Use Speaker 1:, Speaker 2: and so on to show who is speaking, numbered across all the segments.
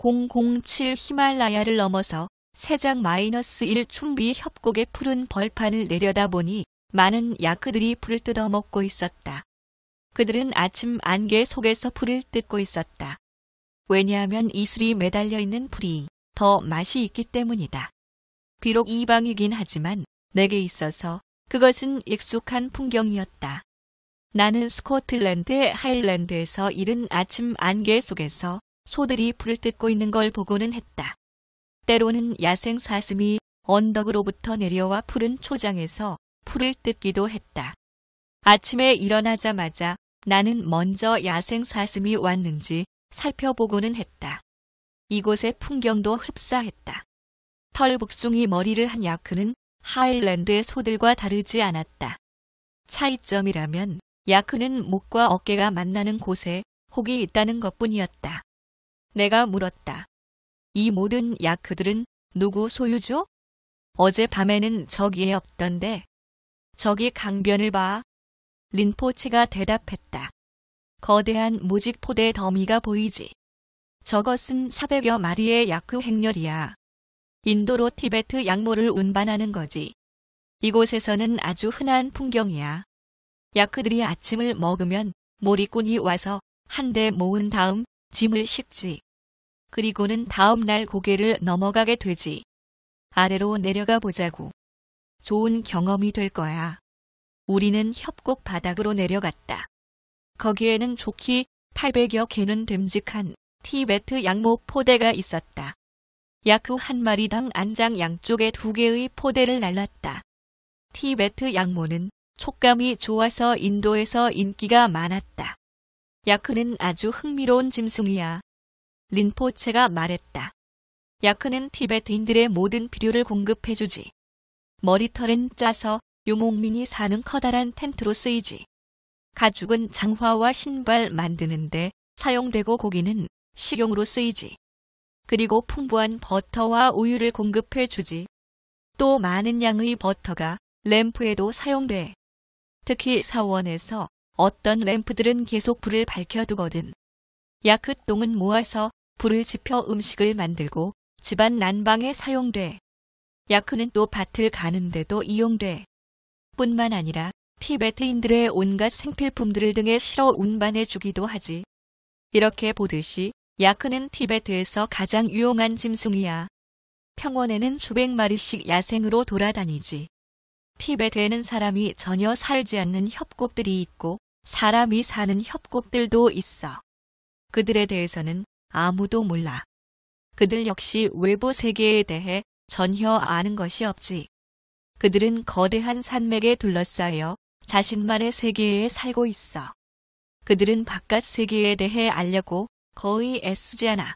Speaker 1: 007 히말라야를 넘어서 세장-1 춘비 협곡의 푸른 벌판을 내려다보니 많은 야크들이 풀을 뜯어먹고 있었다. 그들은 아침 안개 속에서 풀을 뜯고 있었다. 왜냐하면 이슬이 매달려 있는 풀이 더 맛이 있기 때문이다. 비록 이방이긴 하지만 내게 있어서 그것은 익숙한 풍경이었다. 나는 스코틀랜드의 하일랜드에서 이른 아침 안개 속에서 소들이 풀을 뜯고 있는 걸 보고는 했다. 때로는 야생 사슴이 언덕으로부터 내려와 푸른 초장에서 풀을 뜯기도 했다. 아침에 일어나자마자 나는 먼저 야생 사슴이 왔는지 살펴보고는 했다. 이곳의 풍경도 흡사했다. 털북숭이 머리를 한 야크는 하일랜드의 소들과 다르지 않았다. 차이점이라면 야크는 목과 어깨가 만나는 곳에 혹이 있다는 것뿐이었다. 내가 물었다. 이 모든 야크들은 누구 소유죠? 어젯밤에는 저기에 없던데. 저기 강변을 봐. 린포체가 대답했다. 거대한 모직 포대 더미가 보이지. 저것은 400여 마리의 야크 행렬이야. 인도로 티베트 양모를 운반하는 거지. 이곳에서는 아주 흔한 풍경이야. 야크들이 아침을 먹으면 몰이꾼이 와서 한 대 모은 다음 짐을 싣지. 그리고는 다음 날 고개를 넘어가게 되지. 아래로 내려가 보자고. 좋은 경험이 될 거야. 우리는 협곡 바닥으로 내려갔다. 거기에는 좋기 800여 개는 됨직한 티베트 양모 포대가 있었다. 야크 한 마리당 안장 양쪽에 2개의 포대를 날랐다. 티베트 양모는 촉감이 좋아서 인도에서 인기가 많았다. 야크는 아주 흥미로운 짐승이야. 린포체가 말했다. 야크는 티베트인들의 모든 필요를 공급해주지. 머리털은 짜서 유목민이 사는 커다란 텐트로 쓰이지. 가죽은 장화와 신발 만드는데 사용되고 고기는 식용으로 쓰이지. 그리고 풍부한 버터와 우유를 공급해주지. 또 많은 양의 버터가 램프에도 사용돼. 특히 사원에서 어떤 램프들은 계속 불을 밝혀두거든. 야크 똥은 모아서 불을 지펴 음식을 만들고 집안 난방에 사용돼. 야크는 또 밭을 가는데도 이용돼. 뿐만 아니라 티베트인들의 온갖 생필품들을 등에 실어 운반해 주기도 하지. 이렇게 보듯이 야크는 티베트에서 가장 유용한 짐승이야. 평원에는 수백 마리씩 야생으로 돌아다니지. 티베트에는 사람이 전혀 살지 않는 협곡들이 있고 사람이 사는 협곡들도 있어. 그들에 대해서는 아무도 몰라. 그들 역시 외부 세계에 대해 전혀 아는 것이 없지. 그들은 거대한 산맥에 둘러싸여 자신만의 세계에 살고 있어. 그들은 바깥 세계에 대해 알려고 거의 애쓰지 않아.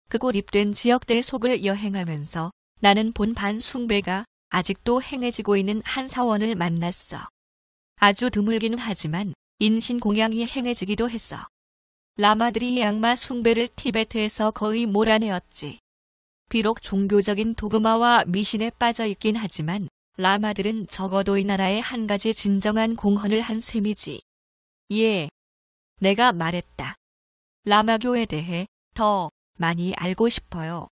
Speaker 1: 그 고립된 지역들 속을 여행하면서 나는 본 반숭배가 아직도 행해지고 있는 한 사원을 만났어. 아주 드물기는 하지만 인신공양이 행해지기도 했어. 라마들이 양마 숭배를 티베트에서 거의 몰아내었지. 비록 종교적인 도그마와 미신에 빠져 있긴 하지만 라마들은 적어도 이 나라에 한 가지 진정한 공헌을 한 셈이지. 예, 내가 말했다. 라마교에 대해 더 많이 알고 싶어요.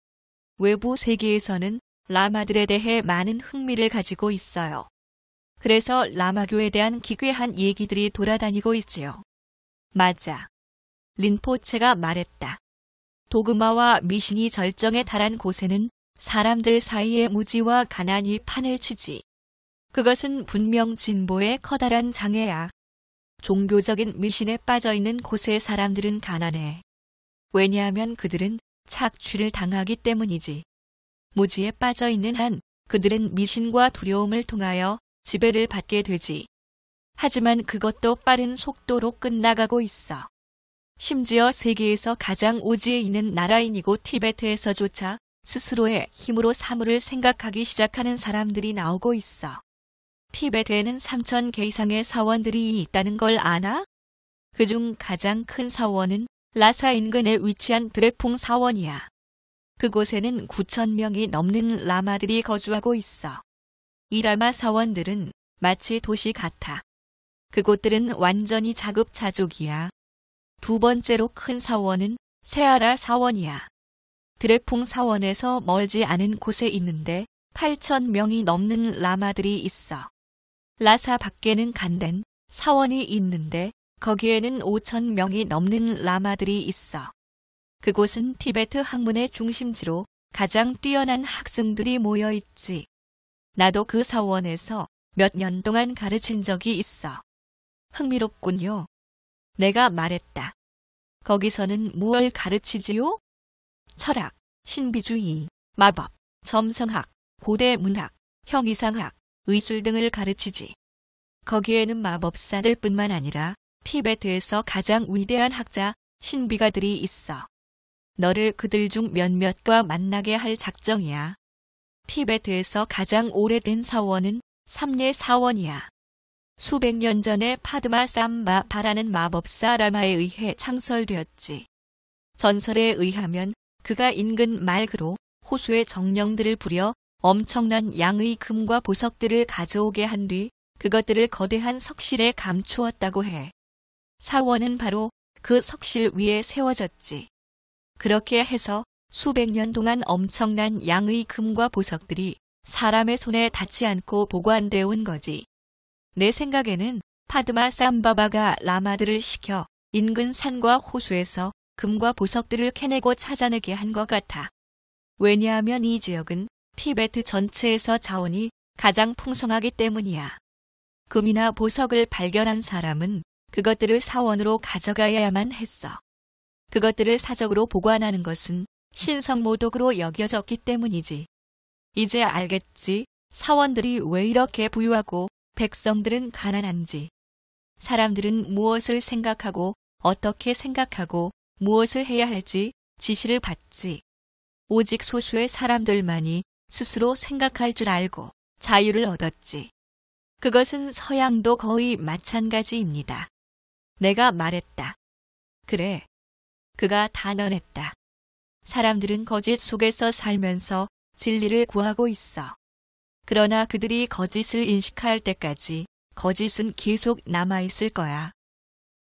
Speaker 1: 외부 세계에서는 라마들에 대해 많은 흥미를 가지고 있어요. 그래서 라마교에 대한 기괴한 얘기들이 돌아다니고 있지요. 맞아. 린포체가 말했다. 도그마와 미신이 절정에 달한 곳에는 사람들 사이에 무지와 가난이 판을 치지. 그것은 분명 진보의 커다란 장애야. 종교적인 미신에 빠져있는 곳의 사람들은 가난해. 왜냐하면 그들은 착취를 당하기 때문이지. 무지에 빠져있는 한 그들은 미신과 두려움을 통하여 지배를 받게 되지. 하지만 그것도 빠른 속도로 끝나가고 있어. 심지어 세계에서 가장 오지에 있는 나라인이고 티베트에서조차 스스로의 힘으로 사물을 생각하기 시작하는 사람들이 나오고 있어. 티베트에는 3,000개 이상의 사원들이 있다는 걸 아나? 그중 가장 큰 사원은 라사 인근에 위치한 드레풍 사원이야. 그곳에는 9,000명이 넘는 라마들이 거주하고 있어. 이 라마 사원들은 마치 도시 같아. 그곳들은 완전히 자급자족이야. 두 번째로 큰 사원은 세아라 사원이야. 드레풍 사원에서 멀지 않은 곳에 있는데 8,000명이 넘는 라마들이 있어. 라사 밖에는 간덴 사원이 있는데 거기에는 5,000명이 넘는 라마들이 있어. 그곳은 티베트 학문의 중심지로 가장 뛰어난 학생들이 모여 있지. 나도 그 사원에서 몇 년 동안 가르친 적이 있어. 흥미롭군요. 내가 말했다. 거기서는 무엇을 가르치지요? 철학, 신비주의, 마법, 점성학, 고대 문학, 형이상학, 의술 등을 가르치지. 거기에는 마법사들 뿐만 아니라 티베트에서 가장 위대한 학자, 신비가들이 있어. 너를 그들 중 몇몇과 만나게 할 작정이야. 티베트에서 가장 오래된 사원은 삼례 사원이야. 수백 년 전에 파드마 삼바바라는 마법사 라마에 의해 창설되었지. 전설에 의하면 그가 인근 말그로 호수의 정령들을 부려 엄청난 양의 금과 보석들을 가져오게 한 뒤 그것들을 거대한 석실에 감추었다고 해. 사원은 바로 그 석실 위에 세워졌지. 그렇게 해서 수백 년 동안 엄청난 양의 금과 보석들이 사람의 손에 닿지 않고 보관되어 온 거지. 내 생각에는 파드마 삼바바가 라마들을 시켜 인근 산과 호수에서 금과 보석들을 캐내고 찾아내게 한 것 같아. 왜냐하면 이 지역은 티베트 전체에서 자원이 가장 풍성하기 때문이야. 금이나 보석을 발견한 사람은 그것들을 사원으로 가져가야만 했어. 그것들을 사적으로 보관하는 것은 신성모독으로 여겨졌기 때문이지. 이제 알겠지? 사원들이 왜 이렇게 부유하고 백성들은 가난한지. 사람들은 무엇을 생각하고 어떻게 생각하고 무엇을 해야 할지 지시를 받지. 오직 소수의 사람들만이 스스로 생각할 줄 알고 자유를 얻었지. 그것은 서양도 거의 마찬가지입니다. 내가 말했다. 그래. 그가 단언했다. 사람들은 거짓 속에서 살면서 진리를 구하고 있어. 그러나 그들이 거짓을 인식할 때까지 거짓은 계속 남아있을 거야.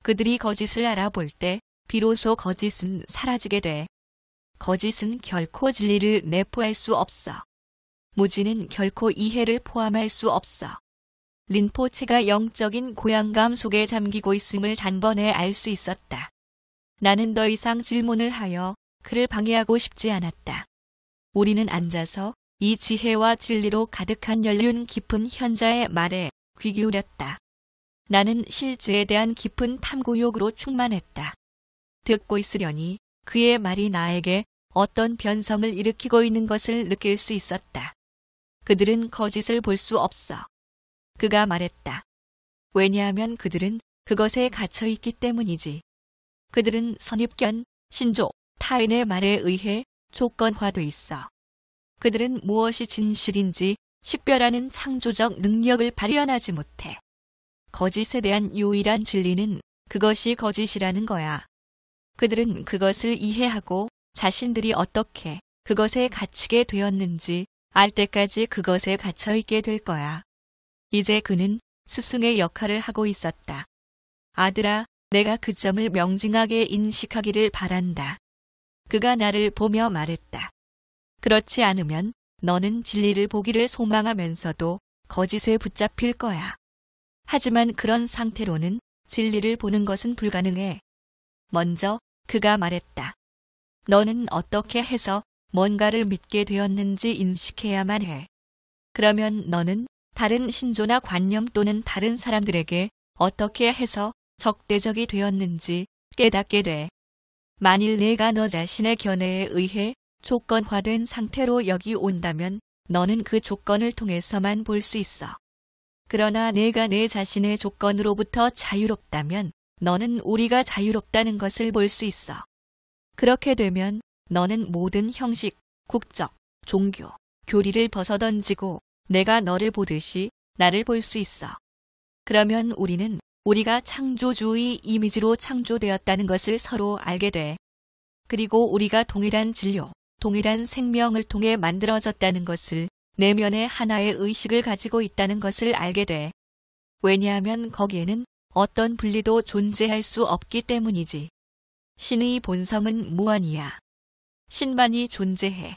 Speaker 1: 그들이 거짓을 알아볼 때 비로소 거짓은 사라지게 돼. 거짓은 결코 진리를 내포할 수 없어. 무지는 결코 이해를 포함할 수 없어. 린포체가 영적인 고향감 속에 잠기고 있음을 단번에 알 수 있었다. 나는 더 이상 질문을 하여 그를 방해하고 싶지 않았다. 우리는 앉아서 이 지혜와 진리로 가득한 연륜 깊은 현자의 말에 귀 기울였다. 나는 실제에 대한 깊은 탐구욕으로 충만했다. 듣고 있으려니 그의 말이 나에게 어떤 변성을 일으키고 있는 것을 느낄 수 있었다. 그들은 거짓을 볼 수 없어. 그가 말했다. 왜냐하면 그들은 그것에 갇혀 있기 때문이지. 그들은 선입견, 신조, 타인의 말에 의해 조건화돼 있어. 그들은 무엇이 진실인지 식별하는 창조적 능력을 발현하지 못해. 거짓에 대한 유일한 진리는 그것이 거짓이라는 거야. 그들은 그것을 이해하고 자신들이 어떻게 그것에 갇히게 되었는지 알 때까지 그것에 갇혀있게 될 거야. 이제 그는 스승의 역할을 하고 있었다. 아들아, 내가 그 점을 명징하게 인식하기를 바란다. 그가 나를 보며 말했다. 그렇지 않으면 너는 진리를 보기를 소망하면서도 거짓에 붙잡힐 거야. 하지만 그런 상태로는 진리를 보는 것은 불가능해. 먼저 그가 말했다. 너는 어떻게 해서 뭔가를 믿게 되었는지 인식해야만 해. 그러면 너는 다른 신조나 관념 또는 다른 사람들에게 어떻게 해서 적대적이 되었는지 깨닫게 돼. 만일 내가 너 자신의 견해에 의해 조건화된 상태로 여기 온다면 너는 그 조건을 통해서만 볼 수 있어. 그러나 내가 내 자신의 조건으로부터 자유롭다면 너는 우리가 자유롭다는 것을 볼 수 있어. 그렇게 되면 너는 모든 형식, 국적, 종교, 교리를 벗어던지고 내가 너를 보듯이 나를 볼 수 있어. 그러면 우리는 우리가 창조주의 이미지로 창조되었다는 것을 서로 알게 돼. 그리고 우리가 동일한 진료, 동일한 생명을 통해 만들어졌다는 것을 내면의 하나의 의식을 가지고 있다는 것을 알게 돼. 왜냐하면 거기에는 어떤 분리도 존재할 수 없기 때문이지. 신의 본성은 무한이야. 신만이 존재해.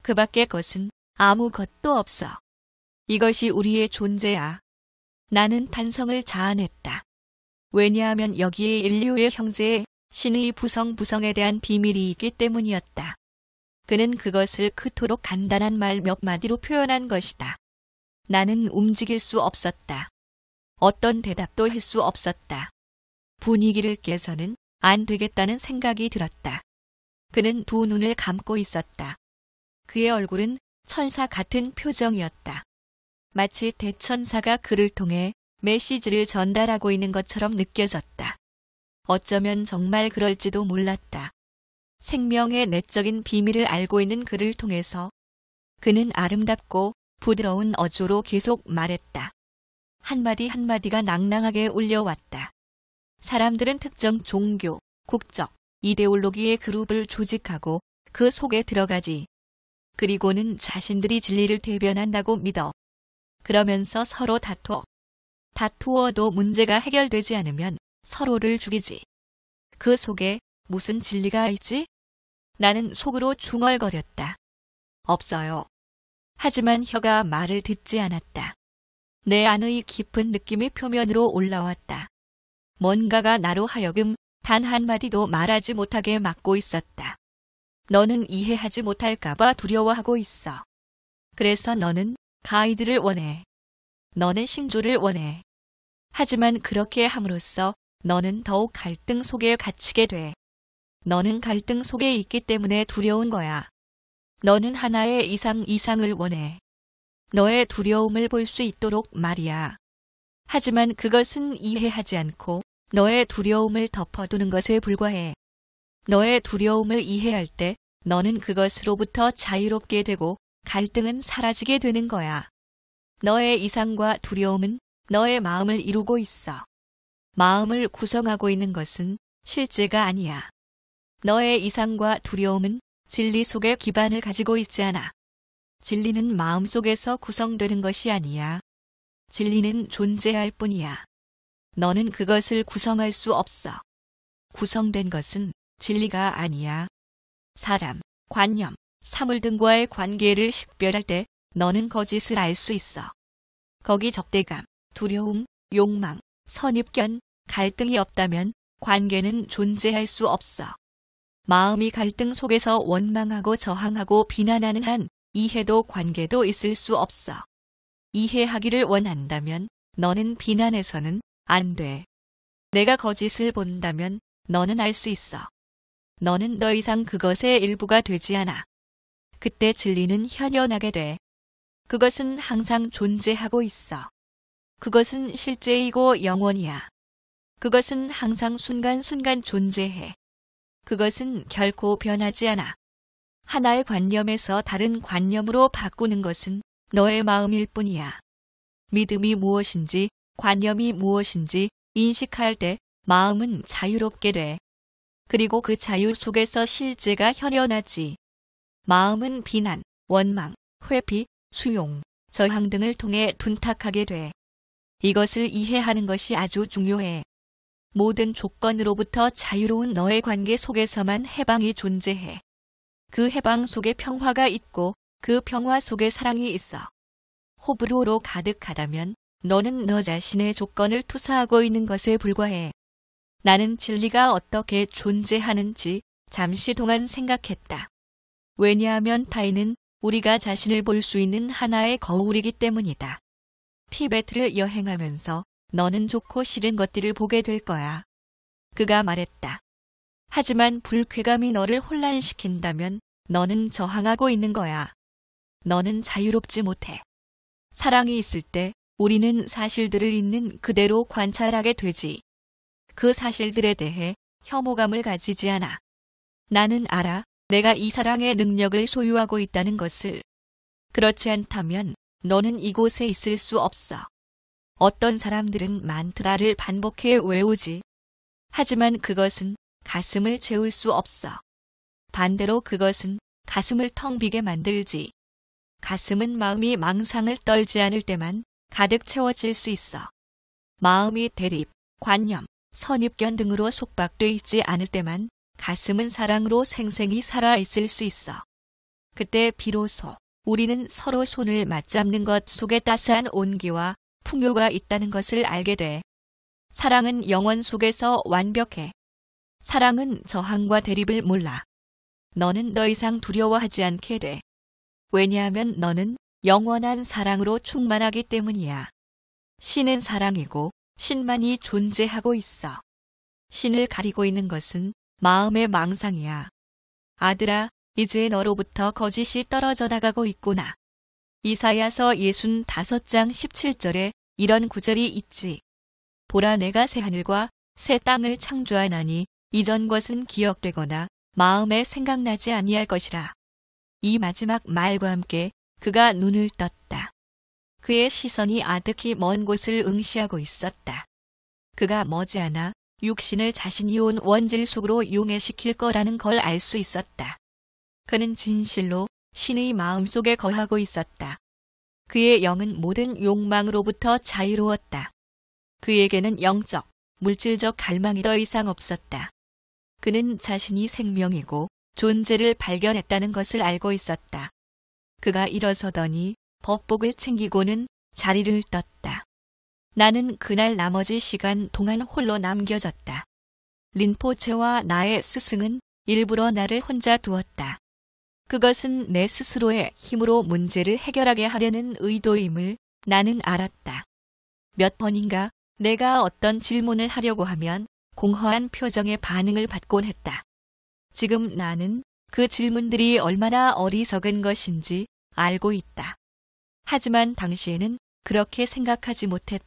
Speaker 1: 그 밖의 것은 아무것도 없어. 이것이 우리의 존재야. 나는 탄성을 자아냈다. 왜냐하면 여기에 인류의 형제의 신의 부성에 대한 비밀이 있기 때문이었다. 그는 그것을 그토록 간단한 말 몇 마디로 표현한 것이다. 나는 움직일 수 없었다. 어떤 대답도 할 수 없었다. 분위기를 깨서는 안 되겠다는 생각이 들었다. 그는 두 눈을 감고 있었다. 그의 얼굴은 천사 같은 표정이었다. 마치 대천사가 그를 통해 메시지를 전달하고 있는 것처럼 느껴졌다. 어쩌면 정말 그럴지도 몰랐다. 생명의 내적인 비밀을 알고 있는 그를 통해서 그는 아름답고 부드러운 어조로 계속 말했다. 한마디 한마디가 낭낭하게 울려왔다. 사람들은 특정 종교, 국적, 이데올로기의 그룹을 조직하고 그 속에 들어가지. 그리고는 자신들이 진리를 대변한다고 믿어. 그러면서 서로 다투어도 문제가 해결되지 않으면 서로를 죽이지. 그 속에 무슨 진리가 있지? 나는 속으로 중얼거렸다. 없어요. 하지만 혀가 말을 듣지 않았다. 내 안의 깊은 느낌이 표면으로 올라왔다. 뭔가가 나로 하여금 단 한마디도 말하지 못하게 막고 있었다. 너는 이해하지 못할까봐 두려워하고 있어. 그래서 너는 가이드를 원해. 너는 싱조를 원해. 하지만 그렇게 함으로써 너는 더욱 갈등 속에 갇히게 돼. 너는 갈등 속에 있기 때문에 두려운 거야. 너는 하나의 이상을 원해. 너의 두려움을 볼 수 있도록 말이야. 하지만 그것은 이해하지 않고 너의 두려움을 덮어두는 것에 불과해. 너의 두려움을 이해할 때 너는 그것으로부터 자유롭게 되고 갈등은 사라지게 되는 거야. 너의 이상과 두려움은 너의 마음을 이루고 있어. 마음을 구성하고 있는 것은 실제가 아니야. 너의 이상과 두려움은 진리 속에 기반을 가지고 있지 않아. 진리는 마음 속에서 구성되는 것이 아니야. 진리는 존재할 뿐이야. 너는 그것을 구성할 수 없어. 구성된 것은 진리가 아니야. 사람, 관념, 사물 등과의 관계를 식별할 때 너는 거짓을 알 수 있어. 거기 적대감, 두려움, 욕망, 선입견, 갈등이 없다면 관계는 존재할 수 없어. 마음이 갈등 속에서 원망하고 저항하고 비난하는 한 이해도 관계도 있을 수 없어. 이해하기를 원한다면 너는 비난해서는 안 돼. 내가 거짓을 본다면 너는 알 수 있어. 너는 더 이상 그것의 일부가 되지 않아. 그때 진리는 현현하게 돼. 그것은 항상 존재하고 있어. 그것은 실제이고 영원이야. 그것은 항상 순간순간 존재해. 그것은 결코 변하지 않아. 하나의 관념에서 다른 관념으로 바꾸는 것은 너의 마음일 뿐이야. 믿음이 무엇인지, 관념이 무엇인지 인식할 때 마음은 자유롭게 돼. 그리고 그 자유 속에서 실제가 현현하지. 마음은 비난, 원망, 회피, 수용, 저항 등을 통해 둔탁하게 돼. 이것을 이해하는 것이 아주 중요해. 모든 조건으로부터 자유로운 너의 관계 속에서만 해방이 존재해. 그 해방 속에 평화가 있고 그 평화 속에 사랑이 있어. 호불호로 가득하다면 너는 너 자신의 조건을 투사하고 있는 것에 불과해. 나는 진리가 어떻게 존재하는지 잠시 동안 생각했다. 왜냐하면 타인은 우리가 자신을 볼 수 있는 하나의 거울이기 때문이다. 티베트를 여행하면서 너는 좋고 싫은 것들을 보게 될 거야. 그가 말했다. 하지만 불쾌감이 너를 혼란시킨다면 너는 저항하고 있는 거야. 너는 자유롭지 못해. 사랑이 있을 때 우리는 사실들을 있는 그대로 관찰하게 되지. 그 사실들에 대해 혐오감을 가지지 않아. 나는 알아. 내가 이 사랑의 능력을 소유하고 있다는 것을. 그렇지 않다면 너는 이곳에 있을 수 없어. 어떤 사람들은 만트라를 반복해 외우지. 하지만 그것은 가슴을 채울 수 없어. 반대로 그것은 가슴을 텅 비게 만들지. 가슴은 마음이 망상을 떨지 않을 때만 가득 채워질 수 있어. 마음이 대립, 관념, 선입견 등으로 속박돼 있지 않을 때만 가슴은 사랑으로 생생히 살아있을 수 있어. 그때 비로소 우리는 서로 손을 맞잡는 것 속에 따스한 온기와 풍요가 있다는 것을 알게 돼. 사랑은 영원 속에서 완벽해. 사랑은 저항과 대립을 몰라. 너는 더 이상 두려워하지 않게 돼. 왜냐하면 너는 영원한 사랑으로 충만하기 때문이야. 신은 사랑이고 신만이 존재하고 있어. 신을 가리고 있는 것은 마음의 망상이야. 아들아, 이제 너로부터 거짓이 떨어져 나가고 있구나. 이사야서 65장 17절에 이런 구절이 있지. 보라, 내가 새 하늘과 새 땅을 창조하나니 이전 것은 기억되거나 마음에 생각나지 아니할 것이라. 이 마지막 말과 함께 그가 눈을 떴다. 그의 시선이 아득히 먼 곳을 응시하고 있었다. 그가 머지않아 육신을 자신이 온 원질 속으로 용해시킬 거라는 걸 알 수 있었다. 그는 진실로 신의 마음속에 거하고 있었다. 그의 영은 모든 욕망으로부터 자유로웠다. 그에게는 영적, 물질적 갈망이 더 이상 없었다. 그는 자신이 생명이고 존재를 발견했다는 것을 알고 있었다. 그가 일어서더니 법복을 챙기고는 자리를 떴다. 나는 그날 나머지 시간 동안 홀로 남겨졌다. 린포체와 나의 스승은 일부러 나를 혼자 두었다. 그것은 내 스스로의 힘으로 문제를 해결하게 하려는 의도임을 나는 알았다. 몇 번인가 내가 어떤 질문을 하려고 하면 공허한 표정의 반응을 받곤 했다. 지금 나는 그 질문들이 얼마나 어리석은 것인지 알고 있다. 하지만 당시에는 그렇게 생각하지 못했다.